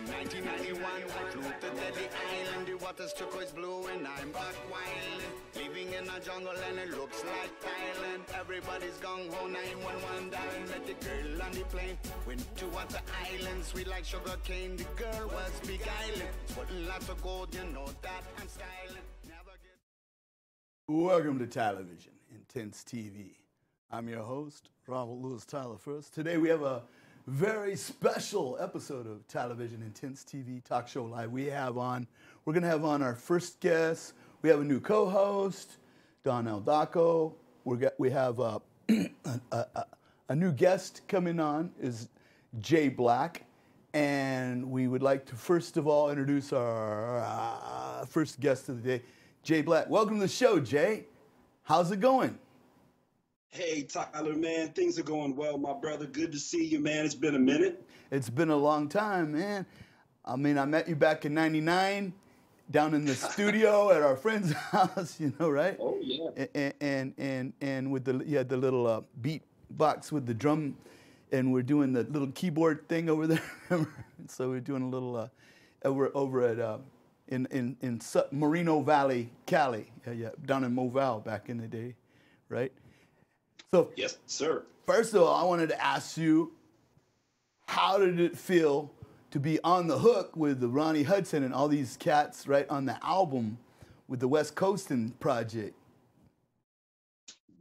1991, I flew to Deadly Island. The water's turquoise blue and I'm back wild. Living in a jungle and it looks like Thailand. Everybody's gung-ho, 911 dialing. Met the girl on the plane. Went to Water Island, sweet like sugar cane. The girl was beguiling. Putting lots of gold, you know that I'm styling. Never get... Welcome to Television, Intense TV. I'm your host, Robert Louis Tyler First. Today we have a very special episode of Television Intense TV Talk Show Live. We're going to have on our first guest. We have a new co-host, Don El Daco. We have a new guest coming on, is J.Black. And we would like to first of all introduce our first guest of the day, J.Black. Welcome to the show, Jay. How's it going? Hey, Tyler, man, things are going well, my brother. Good to see you, man. It's been a minute. It's been a long time, man. I mean, I met you back in '99 down in the studio at our friend's house, you know, right? Oh, yeah. And with you had the little beat box with the drum, and we're doing the little keyboard thing over there. So we're doing a little over at in Moreno Valley, Cali, down in Moval back in the day, right? So, yes, sir. First of all, I wanted to ask you, how did it feel to be on the hook with the Ronnie Hudson and all these cats right on the album with the West Coastin project?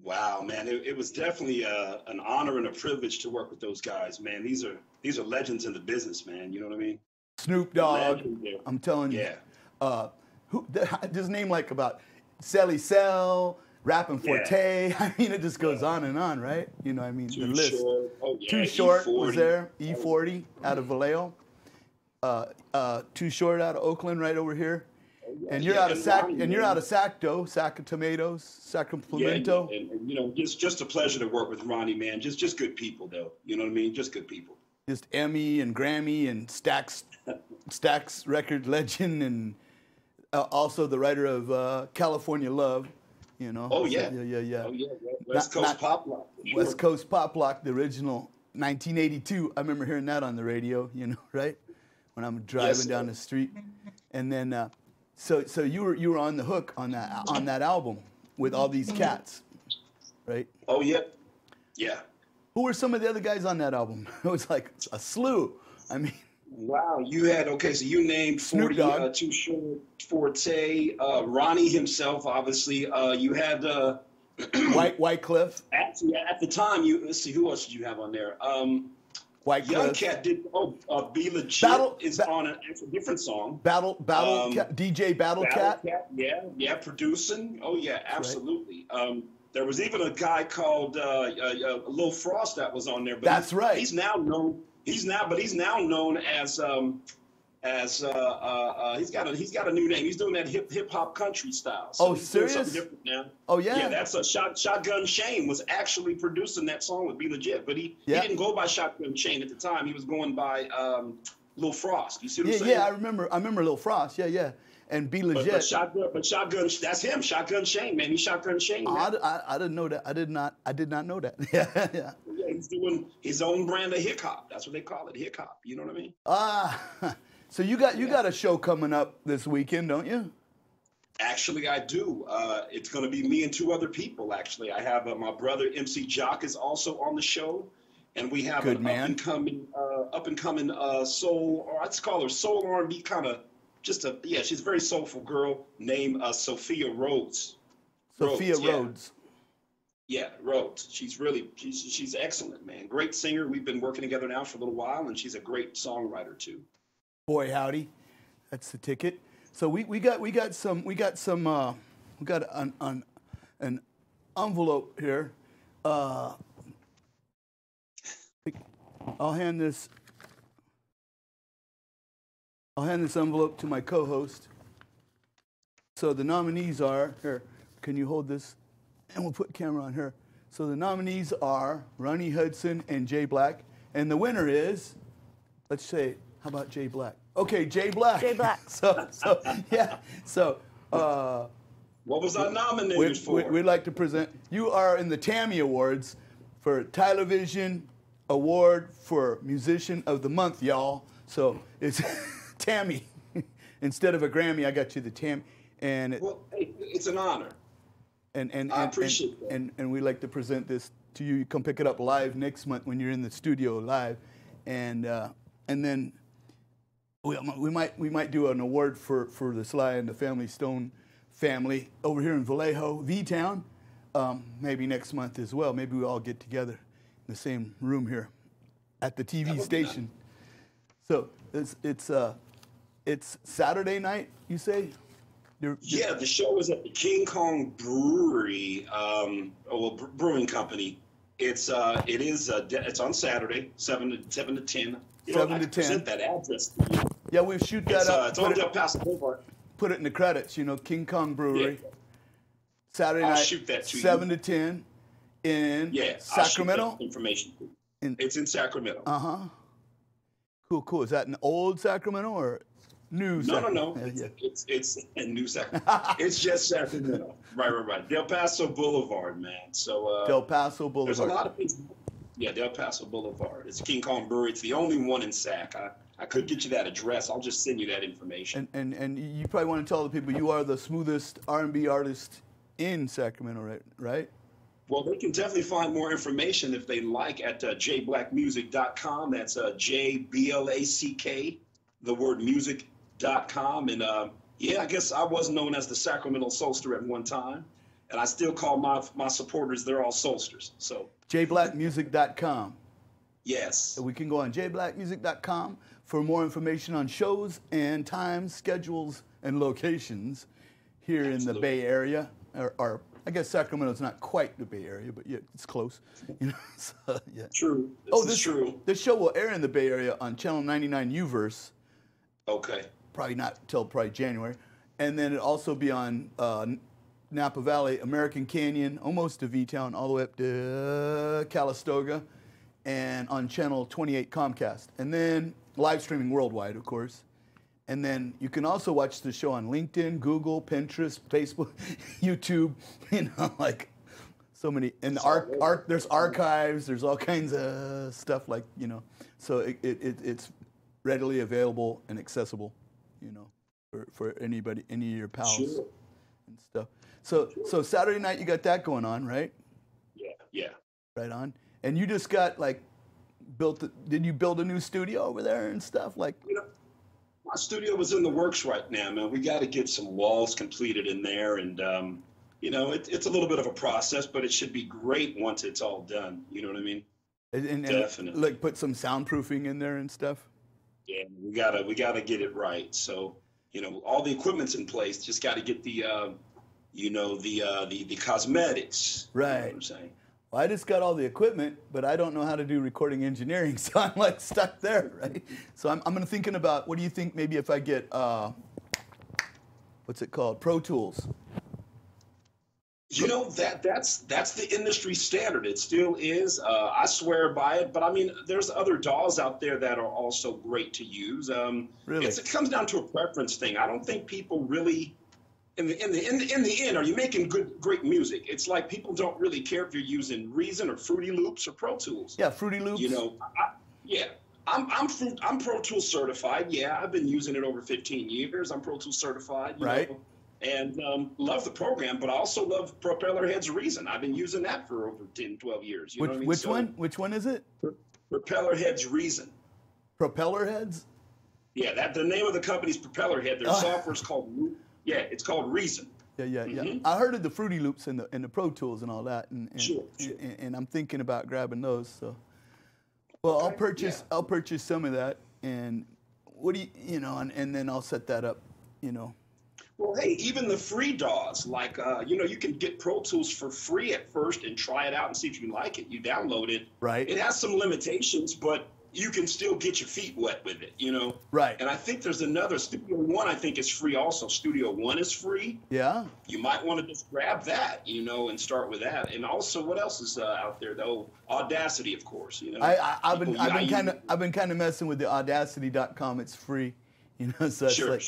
Wow, man, it was definitely an honor and a privilege to work with those guys, man. These are legends in the business, man. You know what I mean? Snoop Dogg, I'm telling you. Yeah. Just name like about Celly Cell, Rapping Forte. Yeah. I mean, it just goes on and on, right? You know, I mean, the list. Short. Oh, yeah. Too Short E40. was there. E40 out of Vallejo. Too Short out of Oakland, right over here. Oh, yeah. And you're out of Sacto, Sac of Tomatoes, Sacramento. Yeah, and you know, just a pleasure to work with Ronnie, man. Just good people, though. You know what I mean? Just good people. Just Emmy and Grammy and Stax record legend, and also the writer of California Love. You know. Oh yeah. Yeah. Oh yeah. West Coast Pop Lock. Sure. West Coast Pop Lock, the original 1982. I remember hearing that on the radio. You know, right? When I'm driving down the street, and then so you were on the hook on that album with all these cats, right? Oh yeah. Yeah. Who were some of the other guys on that album? It was like a slew. I mean. Wow, you had so you named 40, Too Short, Forte, Ronnie himself, obviously. You had Wyclef. Actually, at the time, let's see, who else did you have on there? Wyclef. Young Cat did. Be Legit is on a different song. Battlecat, DJ Battlecat. Yeah, producing. Oh yeah, absolutely. Right. There was even a guy called Lil Frost that was on there. But that's right. He's now known. He's now known as he's got a new name. He's doing that hip hop country style. So he's serious? Doing something different now. Oh yeah. Yeah, that's a Shotgun Shane was actually producing that song with Be Legit, but he didn't go by Shotgun Shane at the time. He was going by Lil Frost. You see what I'm saying? Yeah, I remember Lil Frost. Yeah. And Be Legit. But Shotgun, that's him. Shotgun Shane, man. He's Shotgun Shane. Man. I didn't know that. I did not know that. Yeah. Yeah, he's doing his own brand of hip hop. That's what they call it, hip hop. You know what I mean? So you got a show coming up this weekend, don't you? Actually, I do. It's going to be me and two other people. Actually, I have my brother MC Jock is also on the show, and we have an up and coming soul, or I'd call her soul R&B kind of. She's a very soulful girl named Sophia Rhodes. Rhodes. Yeah, Rhodes. She's excellent, man. Great singer. We've been working together now for a little while, and she's a great songwriter too. Boy, howdy, that's the ticket. So we got an envelope here. I'll hand this envelope to my co-host. So the nominees are, here, can you hold this? And we'll put camera on her. So the nominees are Ronnie Hudson and J.Black. And the winner is, let's say, how about J.Black? Okay, J.Black. J.Black. So, what was I nominated for? We'd like to present, you are in the Tammy Awards for television, award for Musician of the Month, y'all. So it's Tammy. Instead of a Grammy, I got you the Tammy. And well, hey, it's an honor. And I appreciate that. And we like to present this to you. You come pick it up live next month when you're in the studio live, and then we might do an award for the Sly and the Family Stone family over here in Vallejo, V-Town, maybe next month as well. Maybe we all get together in the same room here at the TV station. So it's Saturday night, you say? Yeah, the show is at the King Kong Brewery, brewing company. It's on Saturday, 7 to 10. You 7 to 10. Present that address to you. Yeah, we'll shoot that up. It's on Del Paso Boulevard. Put it in the credits, King Kong Brewery. Yeah. Saturday night, shoot that to 7 to 10 in Sacramento. I'll shoot that information. It's in Sacramento. Cool. Is that an old Sacramento or new Sacramento? No. It's a new Sacramento. It's just Sacramento. Right. Del Paso Boulevard, man. So Del Paso Boulevard. There's a lot of things. Yeah, Del Paso Boulevard. It's King Kong Brewery. It's the only one in Sac. I could get you that address. I'll just send you that information. And you probably want to tell the people you are the smoothest R&B artist in Sacramento, right? Well, they can definitely find more information if they like at jblackmusic.com. That's JBLACK, the word music.com. And I guess I was known as the Sacramento Soulster at one time. And I still call my supporters, they're all Soulsters. So jblackmusic.com. Yes. So we can go on jblackmusic.com for more information on shows and times, schedules, and locations here in the Bay Area. Or I guess Sacramento's not quite the Bay Area, but yeah, it's close. So, yeah. True. This is true. This show will air in the Bay Area on Channel 99 Uverse. Okay. Probably not till January. And then it'll also be on Napa Valley, American Canyon, almost to V-Town, all the way up to Calistoga, and on Channel 28 Comcast. And then live streaming worldwide, of course. And then you can also watch the show on LinkedIn, Google, Pinterest, Facebook, YouTube, like so many. And there's archives, there's all kinds of stuff so it's readily available and accessible, for anybody, any of your pals and stuff. So Saturday night you got that going on, right? Yeah. Right on. And you just got did you build a new studio over there and stuff? My studio was in the works right now, man. We got to get some walls completed in there, and it's a little bit of a process, but it should be great once it's all done. You know what I mean? And definitely. Put some soundproofing in there and stuff. Yeah, we gotta get it right. So all the equipment's in place. Just got to get the cosmetics. Right. You know what I'm saying? Well, I just got all the equipment, but I don't know how to do recording engineering, so I'm stuck there, right? So I'm thinking about, what do you think maybe if I get, what's it called, Pro Tools? That's the industry standard. It still is. I swear by it, but there's other DAWs out there that are also great to use. Really? It comes down to a preference thing. I don't think people really. In the end, are you making great music? It's like people don't really care if you're using Reason or Fruity Loops or Pro Tools. Yeah, Fruity Loops. I'm Pro Tools certified. Yeah, I've been using it over 15 years. I'm Pro Tools certified. Right. And love the program, but I also love Propeller Head's Reason. I've been using that for over 10, 12 years. You know what I mean? Which one? Which one is it? Propeller Head's Reason. Propeller Heads? Yeah, the name of the company's Propeller Head. Their software's called. Yeah, it's called Reason. Yeah. I heard of the Fruity Loops and the Pro Tools and all that, and sure. And I'm thinking about grabbing those. So, well, okay, I'll purchase some of that, and what do you and then I'll set that up, Well, hey, even the free DAWs, you can get Pro Tools for free at first and try it out and see if you like it. You download it. Right. It has some limitations, but you can still get your feet wet with it, Right. And I think there's another, Studio One, I think is free also. Studio One is free. Yeah. You might want to just grab that, and start with that. And also, what else is out there though? Audacity, of course. I've been kind of messing with the Audacity.com. It's free, So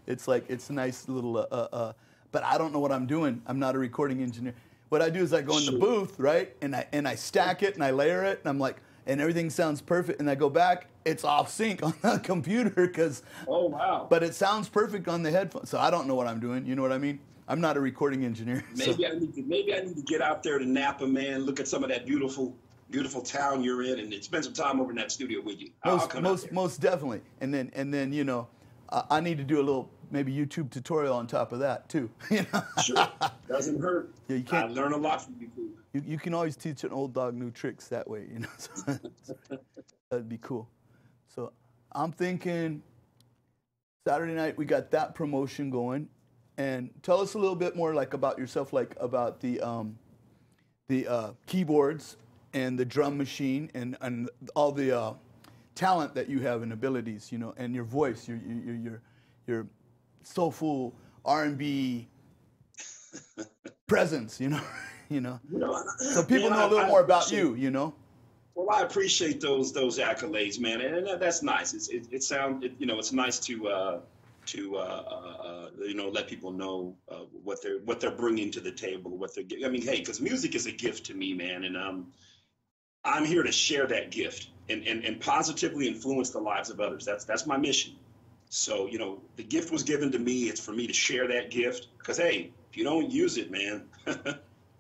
it's it's a nice little. But I don't know what I'm doing. I'm not a recording engineer. What I do is I go in the booth, right, and I stack it and I layer it, and I'm like, and everything sounds perfect, and I go back, it's off sync on the computer because. Oh wow! But it sounds perfect on the headphones, so I don't know what I'm doing. You know what I mean? I'm not a recording engineer. Maybe I need to get out there to Napa, man. Look at some of that beautiful town you're in, and spend some time over in that studio with you. Most definitely. And then you know, I need to do a little maybe YouTube tutorial on top of that too. You know? Sure, doesn't hurt. Yeah, you can't. I learn a lot from YouTube. You can always teach an old dog new tricks that way, you know. So that'd be cool. So I'm thinking Saturday night we got that promotion going, and tell us a little bit more like about yourself, like about the keyboards and the drum machine and all the talent that you have and abilities, you know, and your voice, your soulful R&B presence, you know. You know, so people know a little more about you. You know. Well, I appreciate those accolades, man, and that's nice. It's nice to let people know what they're bringing to the table, I mean, hey, because music is a gift to me, man, and I'm here to share that gift and positively influence the lives of others. That's my mission. So, you know, the gift was given to me. It's for me to share that gift because, hey, if you don't use it, man.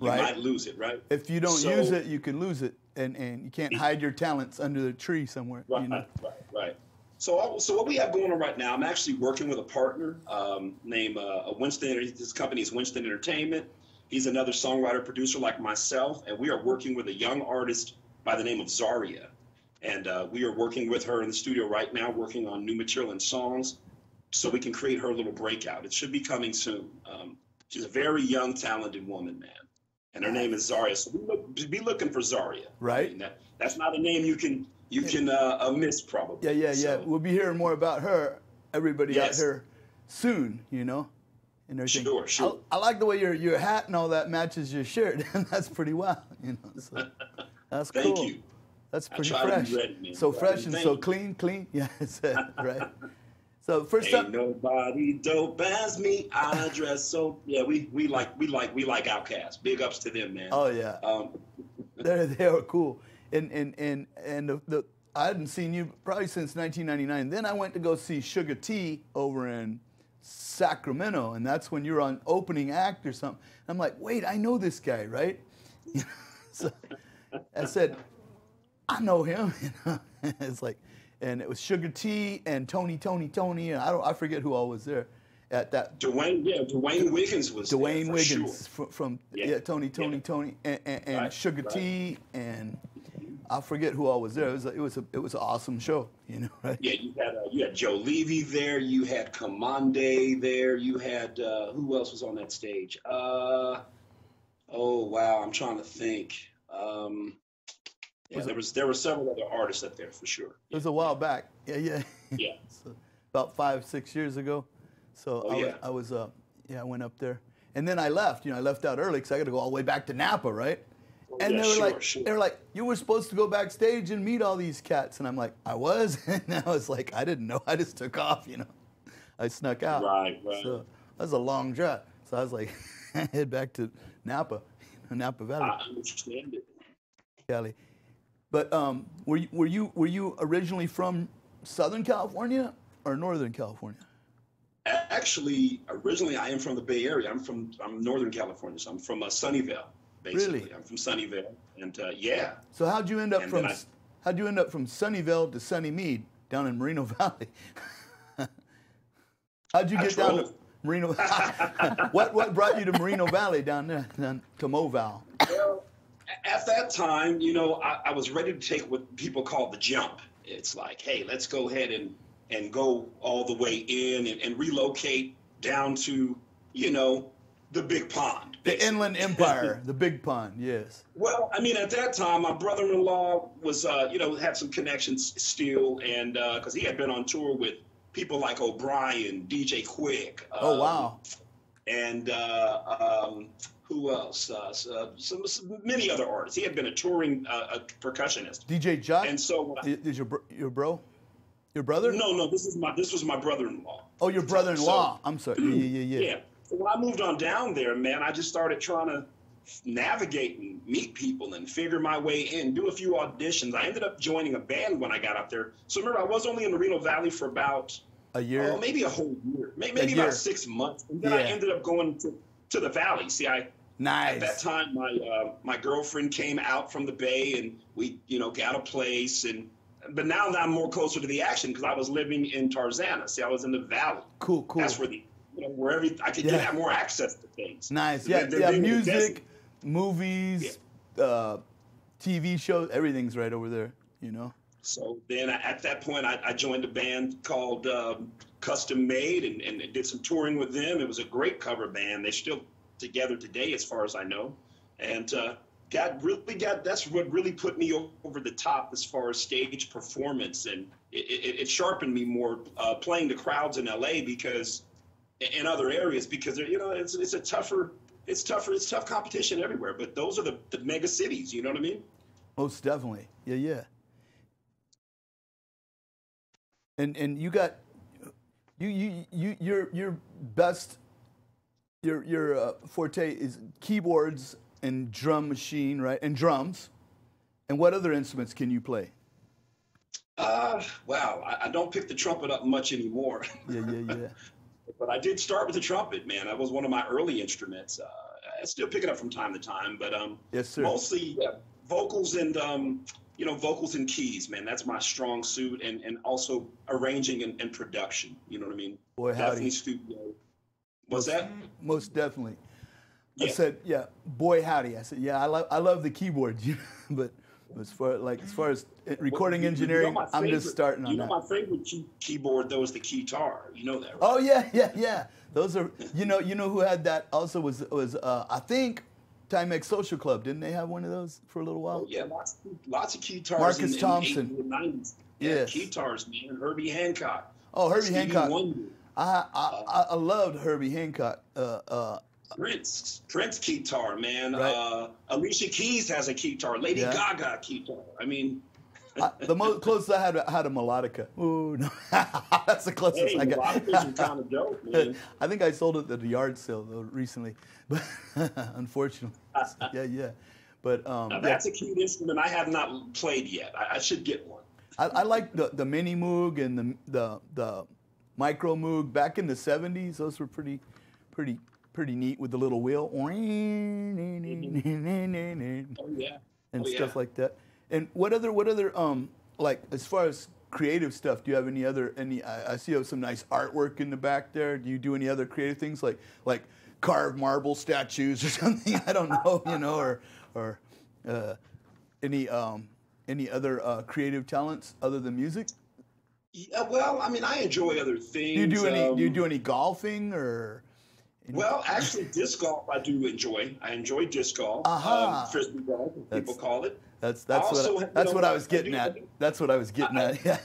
You might lose it, right? If you don't use it, you can lose it, and you can't hide your talents under the tree somewhere. Right, you know? right. So what we have going on right now, I'm actually working with a partner named Winston. His company is Winston Entertainment. He's another songwriter, producer like myself, and we are working with a young artist by the name of Zaria. And we are working with her in the studio right now, working on new material and songs so we can create her little breakout. It should be coming soon. She's a very young, talented woman, man. And her name is Zaria. So be looking for Zaria. Right. I mean, that's not a name you can miss probably. Yeah. So. We'll be hearing more about her, everybody out here soon, you know. And everything. Sure. I like the way your hat and all that matches your shirt. That's pretty wild, you know. So that's cool. Thank you. That's pretty fresh. Ready, so fresh and so clean. Yeah, it's right. So first up, nobody dope as me. I dress so we like Outkast. Big ups to them, man. Oh yeah, they were cool. And I hadn't seen you probably since 1999. Then I went to go see Sugar T over in Sacramento, and that's when you were on opening act or something. And I'm like, wait, I know this guy, right? So I said, I know him. You know? It's like. And it was Sugar T and Tony, and I forget who all was there at that. Dwayne Wiggins was Dwayne there Wiggins sure. from Tony, and right, Sugar T, and I forget who all was there. It was an awesome show, you know, right? Yeah, you had Joe Levy there, you had Commande there, you had who else was on that stage? Oh wow, I'm trying to think. Yeah, there were several other artists up there for sure. It was a while back. Yeah. So about 5-6 years ago. So I went up there, and then I left. You know, I left out early because I got to go all the way back to Napa, right? And they were like, you were supposed to go backstage and meet all these cats, and I'm like, I was, and I was like, I didn't know. I just took off, you know. I snuck out. Right. So that was a long drive. So I was like, head back to Napa Valley. I understand it. Cali. But were you originally from Southern California or Northern California? Actually, originally I am from the Bay Area. I'm Northern California, so I'm from Sunnyvale, basically. Really? I'm from Sunnyvale, and yeah. So how'd you end up from Sunnyvale to Sunnymead down in Moreno Valley? How'd you get down to Moreno? What brought you to Moreno Valley down there, down to Moval? Well, at that time, you know, I was ready to take what people call the jump. It's like, hey, let's go ahead and go all the way in and relocate down to, you know, the big pond. Basically. The Inland Empire, the big pond, yes. Well, I mean, at that time, my brother-in-law was, had some connections still, and because he had been on tour with people like O'Brien, DJ Quick. Oh, wow. And who else? Many other artists. He had been a touring percussionist. DJ Jock? And so is your bro? Your brother? No. This was my brother-in-law. Oh, your brother-in-law. I'm sorry. Yeah. Yeah. So when I moved on down there, man, I just started trying to, navigate and meet people and figure my way in, do a few auditions. I ended up joining a band when I got up there. So remember, I was only in the Reno Valley for about a year, maybe a whole year, maybe about 6 months. And then I ended up going to the Valley. See, at that time, my girlfriend came out from the Bay, and we, got a place. But now I'm more closer to the action because I was living in Tarzana. See, I was in the Valley. Cool. That's where where I could get more access to things. Nice. Yeah, music, movies, TV shows, everything's right over there, So then at that point, I joined a band called Custom Made and did some touring with them. It was a great cover band. They're still together today, as far as I know. And that's what really put me over the top as far as stage performance. And it sharpened me more playing the crowds in LA in other areas, because it's tough competition everywhere. But those are the mega cities, you know what I mean? Most definitely. Yeah. And you got your best, your forte is keyboards and drum machine, right? And drums. And what other instruments can you play? Well, I don't pick the trumpet up much anymore. Yeah. But I did start with the trumpet, man. That was one of my early instruments. I still pick it up from time to time, but yes, sir. Mostly vocals and vocals and keys, man. That's my strong suit, and also arranging and production. You know what I mean? Boy, definitely studio. What's that? Most definitely. Yeah. I said, boy, howdy. I said, I love the keyboard, but as far as recording engineering, I'm just starting on that. My favorite keyboard though is the guitar. You know that, right? Oh yeah. Those are you know who had that also was I think Timex Social Club. Didn't they have one of those for a little while? Oh yeah, lots of guitars. Marcus Thompson. In the 80s and 90s. Yes. Guitars, man. Herbie Hancock. Oh, Herbie Hancock. I loved Herbie Hancock. Prince guitar, man. Right. Alicia Keys has a guitar. Lady Gaga guitar. I mean, the most closest I had a melodica. Ooh, no. That's the closest I got. Melodicas are kind of dope, man. I think I sold it at the yard sale though recently, but unfortunately, yeah. But that's a cute instrument I have not played yet. I should get one. I like the mini Moog and the micro Moog back in the '70s. Those were pretty neat with the little wheel. Oh yeah. And stuff like that. And what other like as far as creative stuff, do you have any I see you have some nice artwork in the back there. Do you do any other creative things like carved marble statues or something? I don't know, or any other creative talents other than music? Yeah, well, I mean, I enjoy other things. Do you do any golfing or? Well, actually, disc golf I do enjoy. I enjoy disc golf, frisbee golf, as people call it. That's what I was getting at. That's what I was getting at. Yeah.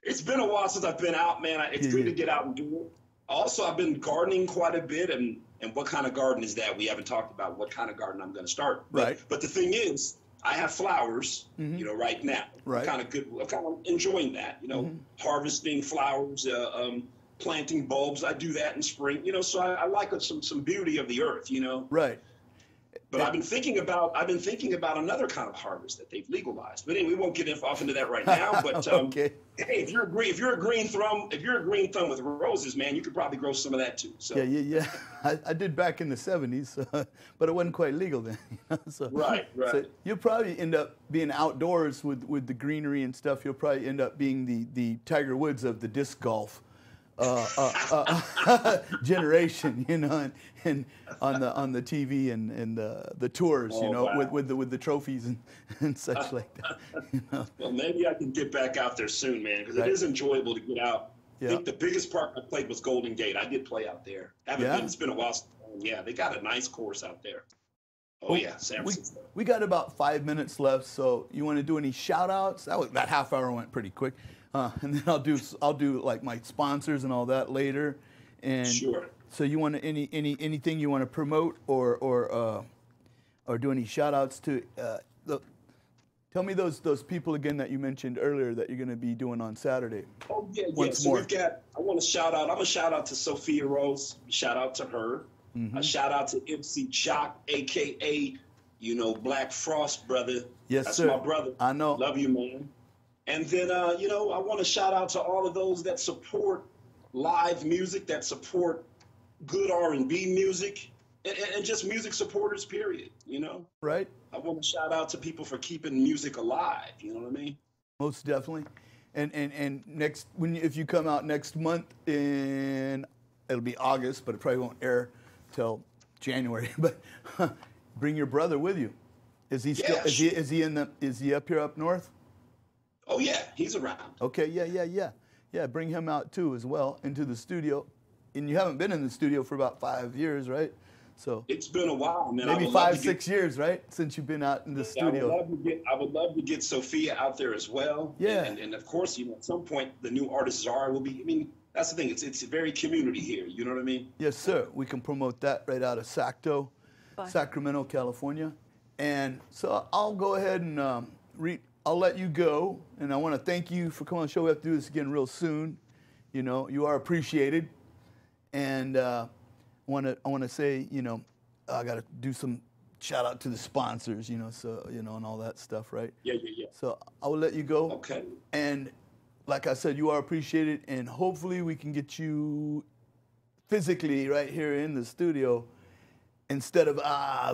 It's been a while since I've been out, man. It's good to get out and do it. Also, I've been gardening quite a bit, and what kind of garden is that? We haven't talked about what kind of garden I'm going to start. Right. But the thing is, I have flowers, right now. Right. I'm kind of enjoying that, harvesting flowers, planting bulbs. I do that in spring, so I like some beauty of the earth, Right. But I've been thinking about another kind of harvest that they've legalized. But anyway, we won't get off into that right now. But okay. Hey, if you're a green thumb with roses, man, you could probably grow some of that too. So yeah. I did back in the '70s, but it wasn't quite legal then. So, right. So you'll probably end up being outdoors with the greenery and stuff. You'll probably end up being the Tiger Woods of the disc golf generation, and on the TV and the tours, wow. with the trophies and such like that. Well, maybe I can get back out there soon, man, because it is enjoyable to get out. Yeah. I think the biggest park I played was Golden Gate. I did play out there. It's been a while. Yeah, they got a nice course out there. Oh yeah, San Francisco. We got about 5 minutes left, so you want to do any shout outs? That half hour went pretty quick. And then I'll do like my sponsors and all that later. And sure. So you want anything you want to promote or do any shout outs to tell me those people again that you mentioned earlier that you're going to be doing on Saturday. Oh yeah. Once So more. I'm going to shout out to Sophia Rose. Shout out to her. A shout out to MC Jock, aka Black Frost, brother. Yes, That's sir. my brother. I know. Love you, man. And then I want to shout out to all of those that support live music, that support good R&B music, and just music supporters, period. Right. I want to shout out to people for keeping music alive. You know what I mean? Most definitely. And if you come out next month it'll be August, but it probably won't air till January. But bring your brother with you. Is he still? Yeah, Is he up here up north? Oh yeah, he's around. Okay, yeah. Bring him out too as well into the studio. And you haven't been in the studio for about 5 years, right? So it's been a while, man. Maybe 5-6 years, right? Since you've been out in the studio. I would love to get Sophia out there as well. Yeah. And of course, at some point, the new artists will be. I mean, that's the thing. It's very community here. You know what I mean? Yes, sir. We can promote that right out of Sacramento, California. And so I'll go ahead and I'll let you go. And I want to thank you for coming on the show. We have to do this again real soon. You are appreciated. And I want to say, I got to do some shout out to the sponsors, so, and all that stuff, right? Yeah. So I will let you go. Okay. And like I said, you are appreciated, and hopefully we can get you physically right here in the studio instead of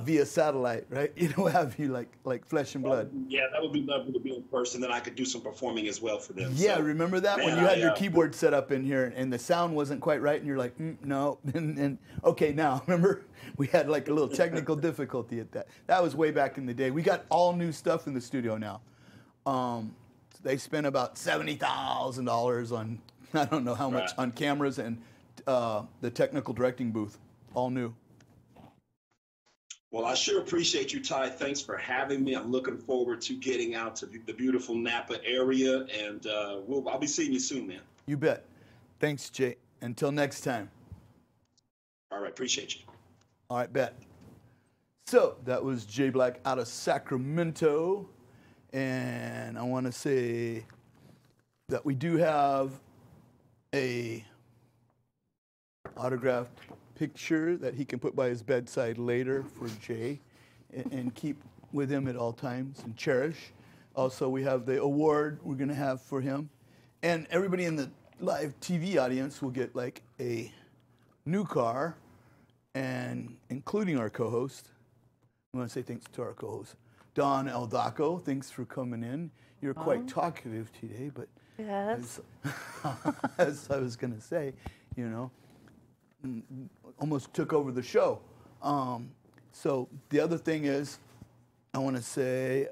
via satellite, right? Have you like flesh and blood. Yeah, that would be lovely to be in person. Then I could do some performing as well for them. Yeah, so, remember that when you had your keyboard set up in here and the sound wasn't quite right, and you're like, no, and okay, now remember we had like a little technical difficulty at that. That was way back in the day. We got all new stuff in the studio now. They spent about $70,000 on I don't know how much on cameras and the technical directing booth, all new. Well, I sure appreciate you, Ty. Thanks for having me. I'm looking forward to getting out to the beautiful Napa area, and I'll be seeing you soon, man. You bet. Thanks, Jay. Until next time. All right, appreciate you. All right, bet. So that was J.Black out of Sacramento, and I want to say that we do have a autographed picture that he can put by his bedside later for Jay and keep with him at all times and cherish. Also, we have the award we're going to have for him. And everybody in the live TV audience will get like a new car, and including our co-host. I want to say thanks to our co-host, Don Eldaco. Thanks for coming in. You're quite talkative today, but yes. as I was going to say, almost took over the show. So the other thing is, I want to say,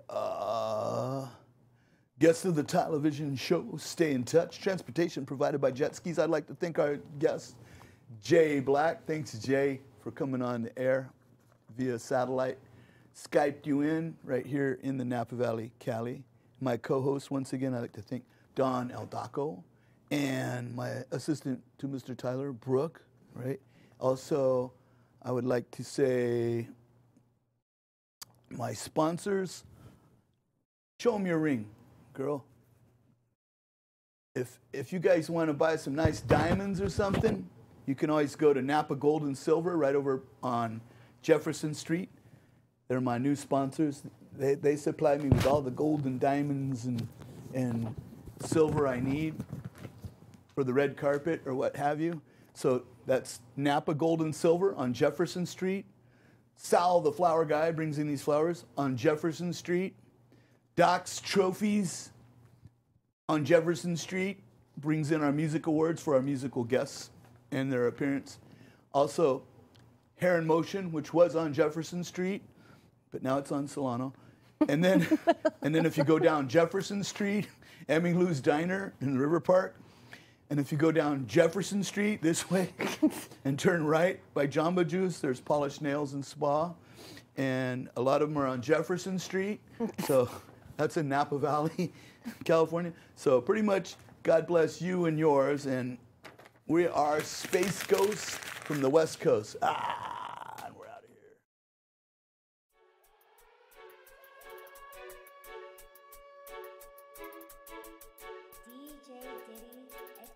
guests of the television show, stay in touch. Transportation provided by jet skis. I'd like to thank our guest, J.Black. Thanks, Jay, for coming on the air via satellite. Skyped you in right here in the Napa Valley, Cali. My co-host, once again, I'd like to thank Don Eldaco, and my assistant to Mr. Tyler, Brooke, right? Also, I would like to say my sponsors, show them your ring, girl. If you guys want to buy some nice diamonds or something, you can always go to Napa Gold and Silver right over on Jefferson Street. They're my new sponsors. They supply me with all the gold and diamonds and silver I need for the red carpet or what have you. So that's Napa Gold and Silver on Jefferson Street. Sal, the flower guy, brings in these flowers on Jefferson Street. Doc's Trophies on Jefferson Street brings in our music awards for our musical guests and their appearance. Also, Hair in Motion, which was on Jefferson Street, but now it's on Solano. And then if you go down Jefferson Street, Emmyllou's Diner in the River Park. And if you go down Jefferson Street this way and turn right by Jamba Juice, there's Polished Nails and Spa. And a lot of them are on Jefferson Street. So that's in Napa Valley, California. So pretty much, God bless you and yours. And we are Space Ghosts from the West Coast. And we're out of here. DJ Diddy X.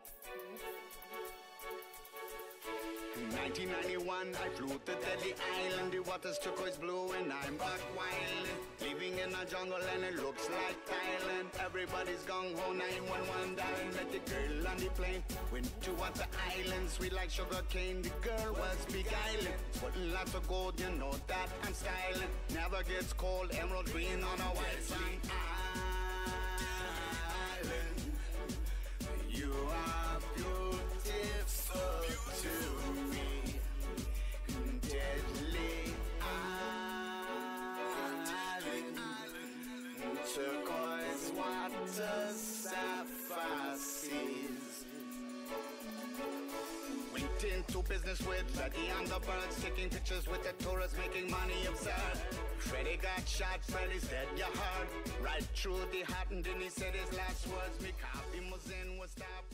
1991, I flew to Deadly Island. The water's turquoise blue and I'm back wild. Living in a jungle and it looks like Thailand. Everybody's gung-ho, 911 dialing. Met the girl on the plane. Went to Water Island, sweet like sugar cane. The girl was beguiling. Putting lots of gold, you know that I'm styling. Never gets cold, emerald green on a white sand island. You are beautiful to me. Deadly island, turquoise water, sapphire seas. Went into business with Lucky and the Birds, taking pictures with the tourists, making money absurd. Freddy got shot, Freddy's dead, you heard. Right through the heart, and then he said his last words. Me copy was in, was stop.